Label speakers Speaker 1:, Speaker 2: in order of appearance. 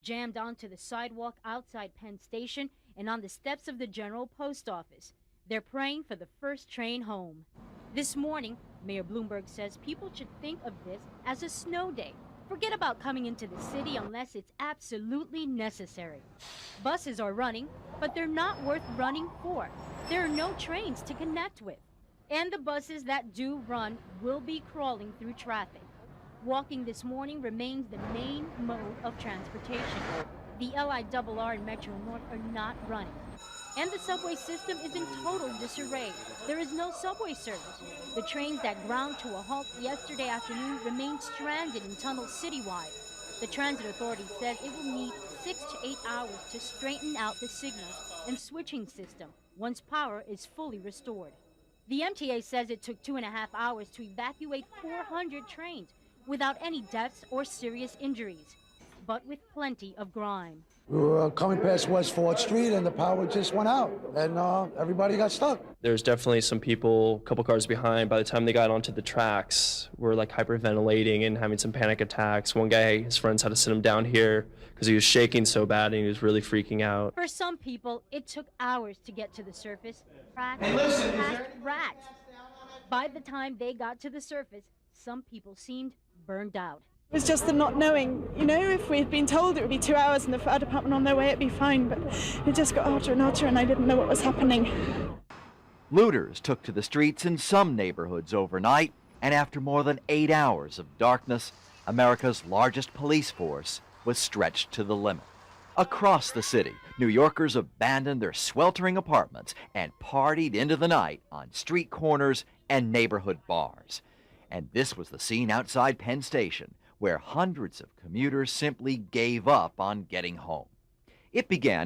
Speaker 1: jammed onto the sidewalk outside Penn Station and on the steps of the General Post Office. They're praying for the first train home. This morning, Mayor Bloomberg says people should think of this as a snow day. Forget about coming into the city unless it's absolutely necessary. Buses are running, but they're not worth running for. There are no trains to connect with. And the buses that do run will be crawling through traffic. Walking this morning remains the main mode of transportation. The LIRR and Metro North are not running. And the subway system is in total disarray. There is no subway service. The trains that ground to a halt yesterday afternoon remain stranded in tunnels citywide. The Transit Authority says it will need 6 to 8 hours to straighten out the signals and switching system once power is fully restored. The MTA says it took 2.5 hours to evacuate 400 trains without any deaths or serious injuries, but with plenty of grime.
Speaker 2: We were coming past West 4th Street and the power just went out and everybody got stuck.
Speaker 3: There's definitely some people, a couple cars behind, by the time they got onto the tracks, were like hyperventilating and having some panic attacks. One guy, his friends had to sit him down here because he was shaking so bad and he was really freaking out.
Speaker 1: For some people, it took hours to get to the surface. Rats. By the time they got to the surface, some people seemed burned out.
Speaker 4: It was just the not knowing, if we had been told it would be 2 hours and the fire department on their way, it'd be fine, but it just got hotter and hotter and I didn't know what was happening.
Speaker 5: Looters took to the streets in some neighborhoods overnight, and after more than 8 hours of darkness, America's largest police force was stretched to the limit. Across the city, New Yorkers abandoned their sweltering apartments and partied into the night on street corners and neighborhood bars. And this was the scene outside Penn Station, where hundreds of commuters simply gave up on getting home. It began